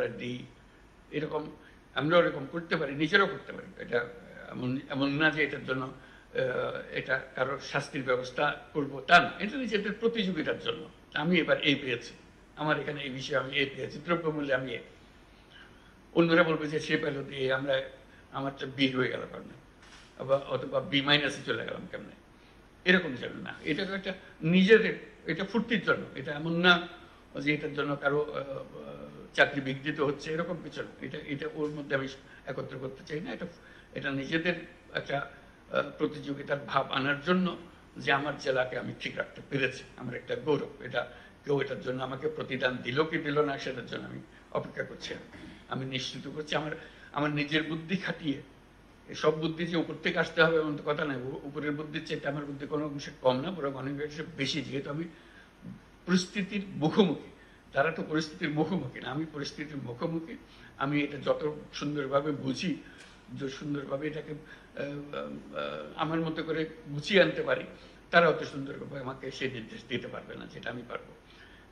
তারা দিই, এরকম আমরা ওরকম করতে পারি, নিজেরাও করতে পারি। এটা এমন এমন না যে এটার জন্য এটা কারোর শাস্তির ব্যবস্থা করব তা না, এটা নিজেদের প্রতিযোগিতার জন্য। আমি এবার এই পেয়েছি, আমার এখানে এই বিষয়ে আমি এই পেয়েছি, দ্রব্যমূল্যে আমি এ, অন্যরা বলবে যে সে পেল দিয়ে আমরা আমারটা বি হয়ে গেল কারণে, অথবা বি মাইনাসে চলে গেলাম কেমনে, এরকম যেন না। এটা একটা নিজেদের, এটা ফুর্তির জন্য, এটা এমন না যে এটার জন্য কারো চাকরি বিঘ্নিত হচ্ছে, এরকম কিছু না। এটা এটা ওর মধ্যে আমি একত্র করতে চাই না। এটা এটা নিজেদের একটা প্রতিযোগিতার ভাব আনার জন্য, যে আমার জেলাকে আমি ঠিক রাখতে পেরেছি, আমার একটা গৌরব। এটা কেউ এটার জন্য আমাকে প্রতিদান দিল কি দিল না সেটার জন্য আমি অপেক্ষা করছি। আমি নিশ্চিত করছি আমার আমার নিজের বুদ্ধি খাটিয়ে, সব বুদ্ধি যে উপর থেকে আসতে হবে এমন তো কথা নয়, উপরের বুদ্ধির চেয়ে আমার বুদ্ধি কোনো অংশে কম না, বরং অনেক অংশে বেশি, যেহেতু আমি পরিস্থিতির মুখোমুখি। তারা তো পরিস্থিতির মুখোমুখি না, আমি পরিস্থিতির মুখোমুখি। আমি এটা যত সুন্দরভাবে বুঝি, যে সুন্দরভাবে এটাকে আমার মতো করে গুছিয়ে আনতে পারি, তারা অত সুন্দরভাবে আমাকে সে নির্দেশ দিতে পারবে না যেটা আমি পারবো।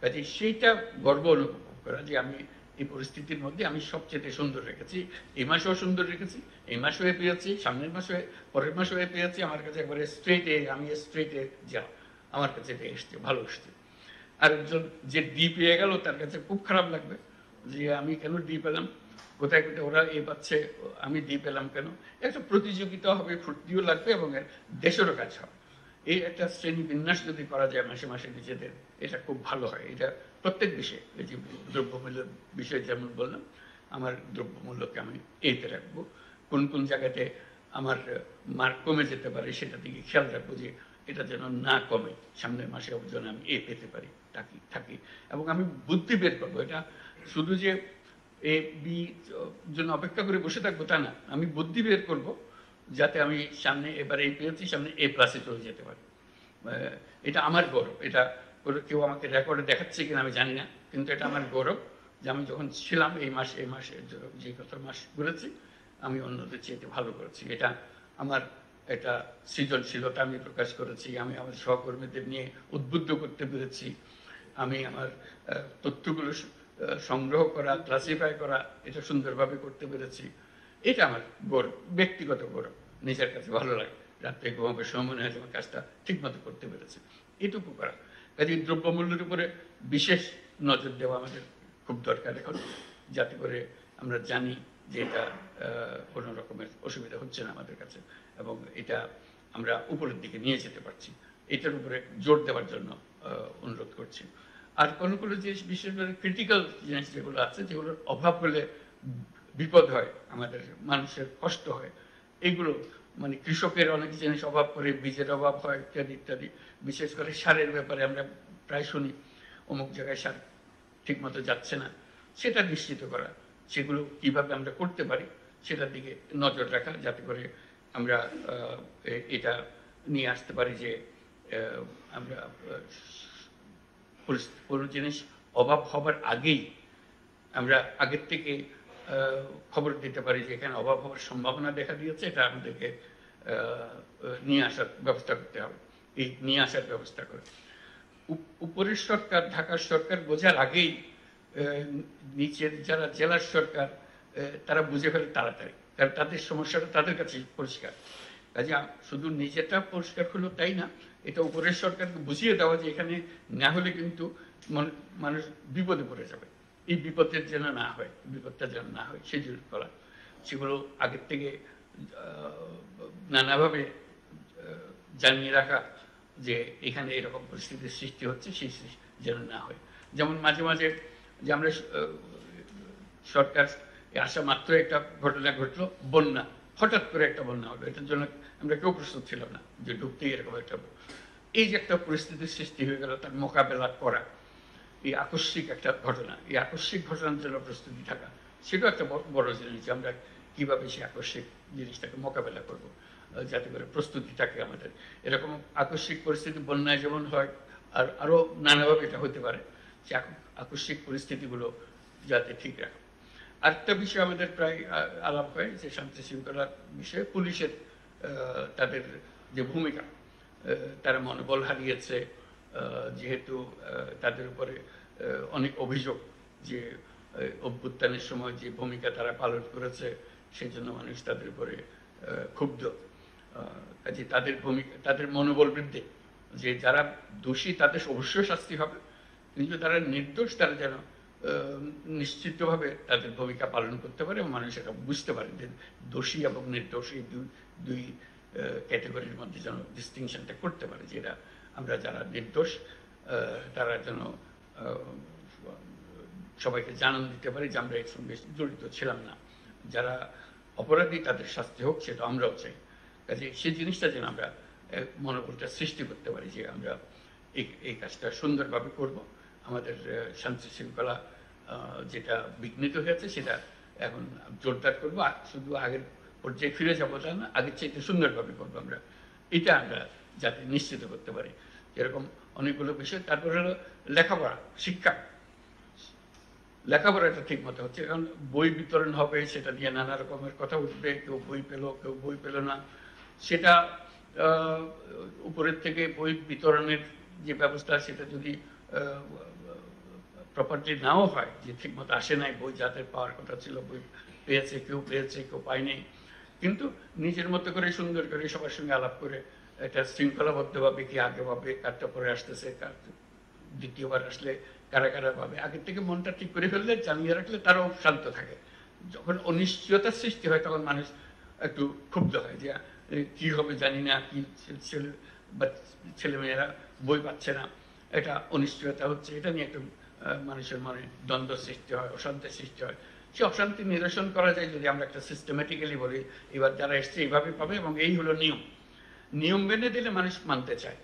কাজে সেইটা গর্ব অনুভব করা যে আমি এই পরিস্থিতির মধ্যে আমি সবচেয়ে সুন্দর রেখেছি। এই মাসেও সুন্দর রেখেছি, এই মাসেও পেয়েছি, সামনের মাসে, পরের মাসেও পেয়েছি। আমার কাছে একবারে স্ট্রেটে, আমি স্ট্রেটে যা, আমার কাছে এটা এসছে, ভালো এসছে। আরেকজন যে ডি পেয়ে গেল তার কাছে খুব খারাপ লাগবে যে আমি কেন ডি পেলাম, কোথায় কোথায় ওরা এ পাচ্ছে, আমি ডি পেলাম কেন। একটা প্রতিযোগিতা হবে, ফুর্তিও লাগবে, এবং দেশেরও কাজ হবে। এই একটা শ্রেণী বিন্যাস যদি করা যায় মাসে মাসে নিজেদের, এটা খুব ভালো হয়। এটা প্রত্যেক বিষয়ে, এই যে দ্রব্যমূল্যের বিষয়ে যেমন বললাম, আমার দ্রব্যমূল্যকে আমি এইতে রাখবো, কোন কোন জায়গাতে আমার মার্ক কমে যেতে পারে সেটা দিকে খেয়াল রাখবো, যে এটা যেন না কমে, সামনের মাসে যেন আমি এ পেতে পারি থাকি। এবং আমি বুদ্ধি বের করবো। এটা শুধু যে এ বি জন্য অপেক্ষা করে বসে থাকবো তা না, আমি বুদ্ধি বের করব যাতে আমি সামনে, এবার এই পেয়েছি, সামনে এ প্লাসে চলে যেতে পারি। এটা আমার গৌরব। এটা কেউ আমাকে রেকর্ডে দেখাচ্ছে কিনা আমি জানি না, কিন্তু এটা আমার গৌরব যে আমি যখন ছিলাম এই মাসে যে কত মাস ঘুরেছি, আমি অন্যদের চেয়ে ভালো করেছি। এটা আমার একটা সৃজনশীলতা আমি প্রকাশ করেছি, আমি আমার সহকর্মীদের নিয়ে উদ্বুদ্ধ করতে পেরেছি, আমি আমার তথ্যগুলো সংগ্রহ করা, ক্লাসিফাই করা, এটা সুন্দরভাবে করতে পেরেছি। এটা আমার গৌরব, ব্যক্তিগত গৌরব, নিজের কাছে ভালো লাগে। রাত্রে ঘুমাবার সময় মনে হয় আমার কাজটা ঠিক মতো করতে পেরেছে, এটুকু করা। কাজে দ্রব্যমূল্যের উপরে বিশেষ নজর দেওয়া আমাদের খুব দরকার এখন, যাতে করে আমরা জানি যে এটা কোনো রকমের অসুবিধা হচ্ছে না আমাদের কাছে, এবং এটা আমরা উপরের দিকে নিয়ে যেতে পারছি। এটার উপরে জোর দেওয়ার জন্য অনুরোধ করছি। আর কোনো কোনো জিনিস, বিশেষ করে ক্রিটিক্যাল জিনিস যেগুলো আছে, যেগুলোর অভাব হলে বিপদ হয়, আমাদের মানুষের কষ্ট হয়, এগুলো মানে কৃষকের অনেক জিনিস অভাব করে, বীজের অভাব হয় ইত্যাদি ইত্যাদি। বিশেষ করে সারের ব্যাপারে আমরা প্রায় শুনি অমুক জায়গায় সার ঠিক মতো যাচ্ছে না, সেটা নিশ্চিত করা, সেগুলো কিভাবে আমরা করতে পারি সেটার দিকে নজর রাখা, যাতে করে আমরা এটা নিয়ে আসতে পারি যে আমরা কোনো জিনিস অভাব হবার আগেই আমরা আগের থেকে খবর দিতে পারি যে এখানে অভাব হওয়ার সম্ভাবনা দেখা দিয়েছে, এটা আমাদেরকে নিয়ে আসার ব্যবস্থা করতে হবে। এই নিয়ে আসার ব্যবস্থা করে উপরের সরকার, ঢাকার সরকার বোঝার আগেই নিচের যারা জেলার সরকার, তারা বুঝে ফেলে তাড়াতাড়ি, কারণ তাদের সমস্যাটা তাদের কাছে পরিষ্কার। কাজে শুধু নিজেটা পরিষ্কার হলো তাই না, এটা উপরের সরকারকে বুঝিয়ে দেওয়া যে এখানে না হলে কিন্তু মানুষ বিপদে পড়ে যাবে, এই বিপদের যেন না হয়, বিপদটা যেন না হয় সেই জন্য করা, সেগুলো আগের থেকে নানাভাবে জানিয়ে রাখা যে এখানে এরকম পরিস্থিতির সৃষ্টি হচ্ছে, সেই যেন না হয়। যেমন মাঝে মাঝে যে আমরা সরকার আসা মাত্র একটা ঘটনা ঘটলো, বন্যা, হঠাৎ করে একটা বন্যা হলো, এটার জন্য আমরা কেউ প্রস্তুত ছিল না যে ঢুকতেই এরকম একটা, এই যে একটা পরিস্থিতির সৃষ্টি হয়ে গেল, তার মোকাবেলা করা, এই আকস্মিক একটা ঘটনা, এই আকস্মিক ঘটনার জন্য প্রস্তুতি থাকা, সেটাও একটা বড় জিনিস যে আমরা কিভাবে সেই আকস্মিক জিনিসটাকে মোকাবেলা করব, যাতে করে প্রস্তুতি থাকে আমাদের। এরকম আকস্মিক পরিস্থিতি বন্যায় যেমন হয়, আর আরও নানাভাবে এটা হতে পারে, যে আকস্মিক পরিস্থিতিগুলো যাতে ঠিক রাখা। আরেকটা বিষয় আমাদের প্রায় আলাপ হয় যে শান্তি শৃঙ্খলার বিষয়ে পুলিশের তাদের যে ভূমিকা, তারা মনোবল হারিয়েছে, যেহেতু তাদের উপরে অনেক অভিযোগ যে অভ্যুত্থানের সময় যে ভূমিকা তারা পালন করেছে সেই জন্য মানুষ তাদের উপরে ক্ষুব্ধ। কাজে তাদের ভূমিকা, তাদের মনোবল বৃদ্ধি, যে যারা দোষী তাদের অবশ্যই শাস্তি হবে, কিন্তু তারা নির্দোষ তারা যেন নিশ্চিতভাবে তাদের ভূমিকা পালন করতে পারে এবং মানুষ এটা বুঝতে পারে যে দোষী এবং নির্দোষ এই দুই ক্যাটাগরির মধ্যে যেন ডিস্টিংশনটা করতে পারে, যেটা আমরা যারা নির্দোষ তারা যেন সবাইকে জানান দিতে পারি যে আমরা এর সঙ্গে জড়িত ছিলাম না, যারা অপরাধী তাদের শাস্তি হোক সেটা আমরাও চাই। কাজে সেই জিনিসটা যেন আমরা মনোবলটা সৃষ্টি করতে পারি যে আমরা এই কাজটা সুন্দরভাবে করব, আমাদের শান্তি শৃঙ্খলা যেটা বিঘ্নিত হয়েছে সেটা এখন জোরদার করবো, শুধু আগের পর্যায়ে ফিরে যাবো তা না, আগের চাইতে সুন্দরভাবে করবো আমরা, এটা আমরা যাতে নিশ্চিত করতে পারি। যেরকম অনেকগুলো বিষয়। তারপরে হলো লেখাপড়া, শিক্ষা। লেখাপড়াটা ঠিক মতো হচ্ছে, কারণ বই বিতরণ হবে সেটা নিয়ে নানা রকমের কথা উঠবে, কেউ বই পেল কেউ বই পেল না, সেটা উপরের থেকে বই বিতরণের যে ব্যবস্থা সেটা যদি প্রপারলি নাও হয়, যে ঠিক মতো আসে নাই বই যাদের পাওয়ার কথা ছিল, বই পেয়েছে কেউ পায়নি, কিন্তু নিজের মতো করে সুন্দর করে সবার সঙ্গে আলাপ করে এটা শৃঙ্খলাবদ্ধভাবে কি আগে ভাবে কারটা পরে আসতেছে, কার দ্বিতীয়বার আসলে কারা কারা ভাবে, আগের থেকে মনটা ঠিক করে ফেললে জানিয়ে রাখলে তারাও শান্ত থাকে। যখন অনিশ্চয়তার সৃষ্টি হয় তখন মানুষ একটু ক্ষুব্ধ হয় যে কি হবে জানি না, কি ছেলেমেয়েরা বই পাচ্ছে না, এটা অনিশ্চয়তা হচ্ছে, এটা নিয়ে একটু মানুষের মনে দ্বন্দ্ব সৃষ্টি হয়, অশান্তির সৃষ্টি হয়। সে অশান্তি নিরসন করা যায় যদি আমরা একটা সিস্টেমেটিক্যালি বলি এবার যারা এসছে এইভাবে পাবে এবং এই হলো নিয়ম, নিয়ম মেনে দিলে মানুষ মানতে চায়,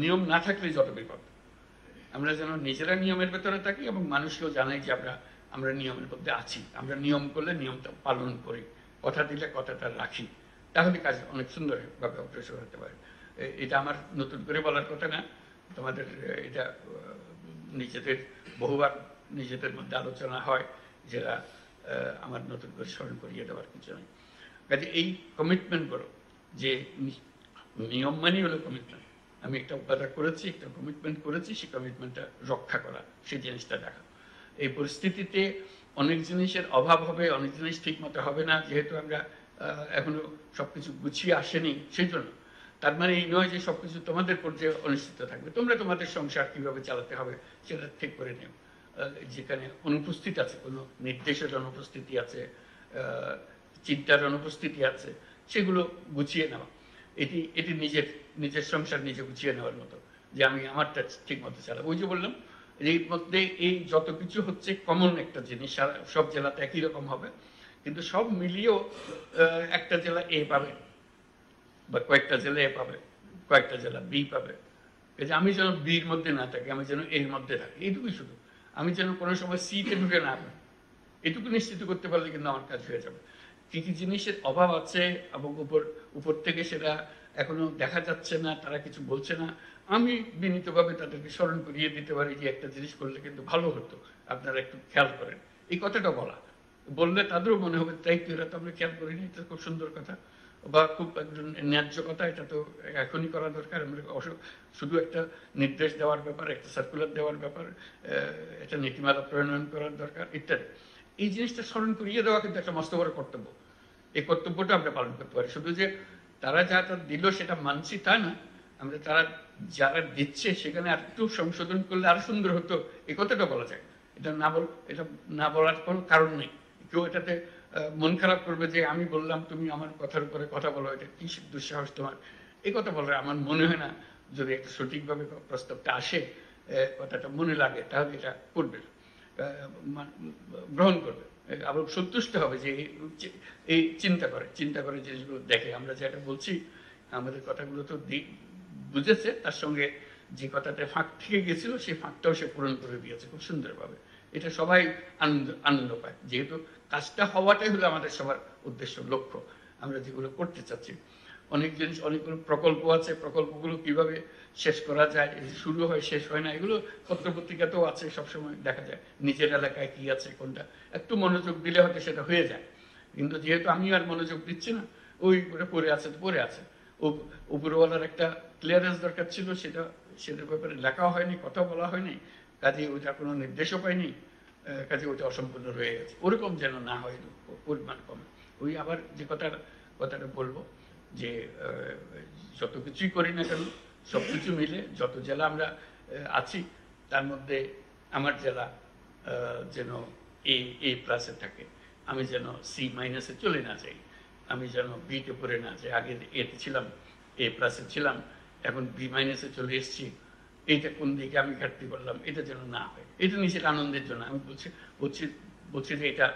নিয়ম না থাকলে যত বিপদ। আমরা যেন নিজেরা নিয়মের ভেতরে থাকি এবং মানুষকেও জানাই যে আমরা নিয়মের মধ্যে আছি, আমরা নিয়ম করলে নিয়মটা পালন করি, কথা দিলে কথাটা রাখি, তাহলে কাজ অনেক সুন্দরভাবে অগ্রসর হতে পারে। এটা আমার নতুন করে বলার কথা না, তোমাদের এটা নিজেদের বহুবার নিজেদের মধ্যে আলোচনা হয়, যেটা আমার নতুন করে স্মরণ করিয়ে দেওয়ার কিছু নেই। কাজে এই কমিটমেন্ট করো যে নিয়ম মানি হলো কমিটমেন্ট, আমি একটা উপাদান করেছি, একটা কমিটমেন্ট করেছি, সেই কমিটমেন্টটা রক্ষা করা, সেই জিনিসটা দেখা। এই পরিস্থিতিতে অনেক জিনিসের অভাব হবে, অনেক জিনিস ঠিক মতো হবে না, যেহেতু আমরা এখনো সবকিছু গুছিয়ে আসেনি, সেই জন্য। তার মানে এই নয় যে সবকিছু তোমাদের পর্যায়ে অনিশ্চিত থাকবে, তোমরা তোমাদের সংসার কিভাবে চালাতে হবে সেটা ঠিক করে নিও। যেখানে অনুপস্থিত আছে, কোনো নির্দেশের অনুপস্থিতি আছে, চিন্তার অনুপস্থিতি আছে, সেগুলো গুছিয়ে নেওয়া, এটি নিজের সংসার নিজে গুছিয়ে নেওয়ার মতো, যে আমি আমারটা ঠিক মতো চালাবো। ওই যে বললাম এর মধ্যে এই যত কিছু হচ্ছে কমন একটা জিনিস, সব জেলাতে একই রকম হবে, কিন্তু সব মিলিয়েও একটা জেলা এ পাবে বা কয়েকটা জেলা এ পাবে, কয়েকটা জেলা বি পাবে। এই যে আমি যেন বির মধ্যে না থাকি, আমি যেন এর মধ্যে থাকি, এইটুকুই শুধু। আমি যেন কোনো সময় সিতে ঢুকে না পাই, এটুকু নিশ্চিত করতে পারলে কিন্তু আমার কাজ হয়ে যাবে। কি কি জিনিসের অভাব আছে এবং উপর থেকে সেটা এখনো দেখা যাচ্ছে না, তারা কিছু বলছে না, আমি বিনীতভাবে তাদেরকে স্মরণ করিয়ে দিতে পারি যে একটা জিনিস করলে কিন্তু ভালো হতো, আপনারা একটু খেয়াল করেন, এই কথাটা বললে তাদেরও মনে হবে তাই তো, এরা তো আমরা খেয়াল করিনি, এটা খুব সুন্দর কথা বা খুব একজন ন্যায্য কথা, এটা তো এখনই করা দরকার। আমরা শুধু একটা নির্দেশ দেওয়ার ব্যাপার, একটা সার্কুলার দেওয়ার ব্যাপার, একটা নীতিমালা প্রণয়ন করার দরকার ইত্যাদি। এই জিনিসটা স্মরণ করিয়ে দেওয়া কিন্তু একটা মস্ত বড় কর্তব্য। এই কর্তব্যটা আমরা পালন করতে পারি, শুধু যে তারা যা দিল সেটা মানছি তা না, আমরা তারা যারা দিচ্ছে সেখানে আর একটু সংশোধন করলে আরো সুন্দর হতো, এই কথাটা বলা যায়। এটা না বলার কোনো কারণ নেই। কেউ এটাতে মন খারাপ করবে যে আমি বললাম তুমি আমার কথার উপরে কথা বলো, এটা কি দুঃসাহস তোমার, এই কথা বলে আমার মনে হয় না। যদি একটা সঠিকভাবে প্রস্তাবটা আসে, কথাটা মনে লাগে, তাহলে এটা করবে, গ্রহণ করবে, আবার সন্তুষ্ট হবে যে এই চিন্তা করে জিনিসগুলো দেখে। আমরা যেটা বলছি আমাদের কথাগুলো তো বুঝেছে, তার সঙ্গে যে কথাটা ফাঁক থেকে গেছিল সেই ফাঁকটাও সে পূরণ করে দিয়েছে খুব সুন্দরভাবে। এটা সবাই আনন্দ পায়, যেহেতু কাজটা হওয়াটাই হলো আমাদের সবার উদ্দেশ্য, লক্ষ্য, আমরা যেগুলো করতে চাচ্ছি। অনেক জিনিস, অনেকগুলো প্রকল্প আছে, প্রকল্পগুলো কিভাবে শেষ করা যায়, শুরু হয় শেষ হয় না, এগুলো পত্রপত্রিকাতেও আছে, সবসময় দেখা যায় নিজের এলাকায় কি আছে কোনটা, একটু মনোযোগ দিলে হয়তো সেটা হয়ে যায়। কিন্তু যেহেতু আমি আর মনোযোগ দিচ্ছি না, ওই পড়ে আছে উপরওয়ালার একটা ক্লিয়ারেন্স দরকার ছিল, সেটার ব্যাপারে লেখা হয়নি, কথা বলা হয়নি, কাজে ওইটা কোনো নির্দেশও পাইনি, কাজে ওটা অসম্পূর্ণ রয়ে গেছে, ওরকম যেন না হয়, পরিমাণ কম। ওই আবার যে কথাটা বলবো যে যত কিছুই করি না কেন সবকিছু মিলে যত জেলা আমরা আছি তার মধ্যে আমার জেলা যেন এ প্লাসে থাকে, আমি যেন সি মাইনাসে চলে না যাই, আমি যেন বিতে পড়ে না যাই, আগে এতে ছিলাম, এ প্লাসে ছিলাম, এখন বি মাইনাসে চলে এসেছি, এইটা কোন দিকে আমি ঘাটতি করলাম, এটা যেন না হয়। এটা নিজের আনন্দের জন্য আমি বলছি যে এটা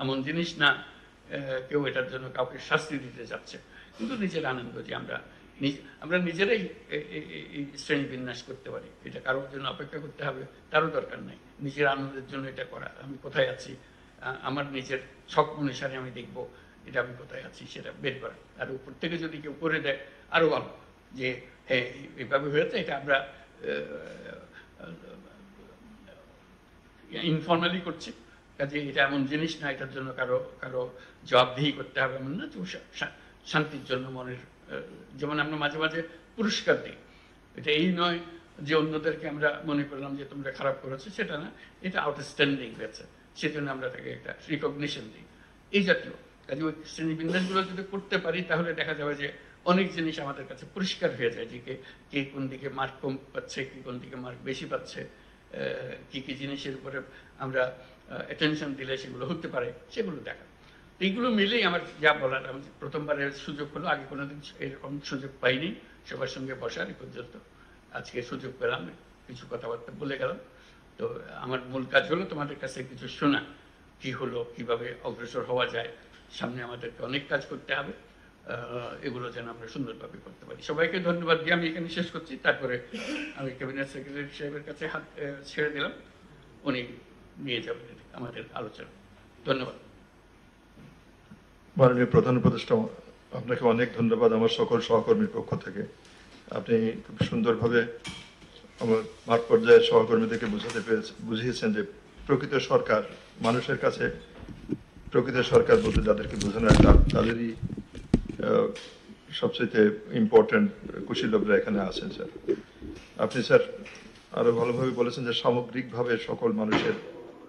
এমন জিনিস না কেউ এটার জন্য কাউকে শাস্তি দিতে যাচ্ছে, কিন্তু নিজের আনন্দ যে আমরা নিজেরাই এই শ্রেণী বিন্যাস করতে পারি, এটা কারোর জন্য অপেক্ষা করতে হবে তারও দরকার নাই, নিজের আনন্দের জন্য এটা করা। আমি কোথায় আছি, আমার নিজের শখ অনুসারে আমি দেখব এটা আমি কোথায় আছি সেটা বের করা, আর উপর থেকে যদি কেউ করে দেয় আরো ভালো, যে হ্যাঁ এইভাবে হয়েছে, এটা আমরা ইনফর্মালি করছি, কাজে এটা এমন জিনিস না এটার জন্য কারো জবাবদিহি করতে হবে এমন না। তো শান্তির জন্য মনের, যেমন আমরা মাঝে মাঝে পুরস্কার দিই, এটা এই নয় যে অন্যদেরকে আমরা মনে করলাম যে তোমরা খারাপ করেছো, সেটা না, এটা আউটস্ট্যান্ডিং হয়েছে সেজন্য আমরা তাকে একটা রিকগনিশন দিই, এই জাতীয় কাজে ওই শ্রেণীবিন্যাসগুলো যদি করতে পারি তাহলে দেখা যাবে যে অনেক জিনিস আমাদের কাছে পরিষ্কার হয়ে যায়, যে কে কোন দিকে মার্ক কম পাচ্ছে, কি কোন দিকে মার্ক বেশি পাচ্ছে, কি কি জিনিসের উপরে আমরা অ্যাটেনশন দিলে সেগুলো হতে পারে, সেগুলো দেখা। এইগুলো মিলেই আমার যা বলার, আমি প্রথমবারের সুযোগ হলো, আগে কোনোদিন এরকম সুযোগ পাইনি সবার সঙ্গে বসার এ পর্যন্ত, আজকে সুযোগ পেলাম, কিছু কথাবার্তা বলে গেলাম। তো আমার মূল কাজ হলো তোমাদের কাছে কিছু শোনা, কি হলো, কিভাবে অগ্রসর হওয়া যায়, সামনে আমাদেরকে অনেক কাজ করতে হবে, এগুলো যেন আমরা সুন্দরভাবে করতে পারি। সবাইকে ধন্যবাদ দিয়ে আমি এখানে শেষ করছি, তারপরে আমি ক্যাবিনেট সেক্রেটারি সাহেবের কাছে হাত ছেড়ে দিলাম, উনি নিয়ে যাবেন আমাদের আলোচনা। ধন্যবাদ। মাননীয় প্রধান উপদেষ্টা, আপনাকে অনেক ধন্যবাদ আমার সকল সহকর্মীর পক্ষ থেকে। আপনি খুব সুন্দরভাবে আমার মাঠ পর্যায়ে সহকর্মীদেরকে বুঝিয়েছেন যে প্রকৃত সরকার মানুষের কাছে, প্রকৃত সরকার বলতে যাদেরকে বোঝানো হয় তাদেরই সবচেয়ে ইম্পর্টেন্ট কুশীলবরা এখানে আছেন স্যার। আপনি স্যার আরো ভালোভাবে বলেছেন যে সামগ্রিকভাবে সকল মানুষের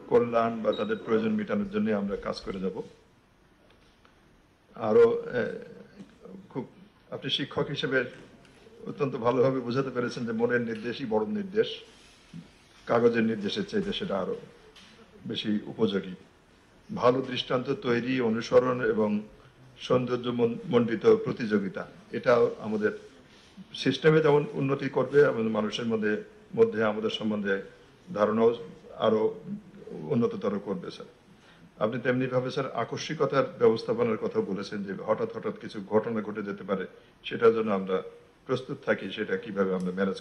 কল্যাণ বা তাদের প্রয়োজন মেটানোর জন্য আমরা কাজ করে যাব। আরো খুব আপনি শিক্ষক হিসেবে অত্যন্ত ভালোভাবে বোঝাতে পেরেছেন যে মনের নির্দেশই বড় নির্দেশ, কাগজের নির্দেশের চাইতে সেটা আরো বেশি উপযোগী। ভালো দৃষ্টান্ত তৈরি, অনুসরণ এবং সৌন্দর্য মণ্ডিত প্রতিযোগিতা, এটাও আমাদের সিস্টেমে যেমন উন্নতি করবে এবং মানুষের মধ্যে আমাদের সম্বন্ধে ধারণাও আরো উন্নততর করবে স্যার। আপনি তেমনি ভাবে স্যার আকস্মিকতার ব্যবস্থাপনার কথা বলেছেন যে হঠাৎ কিছু ঘটনা ঘটে যেতে পারে, সেটার জন্য আমরা প্রস্তুত থাকি, সেটা কিভাবে আমরা ম্যানেজ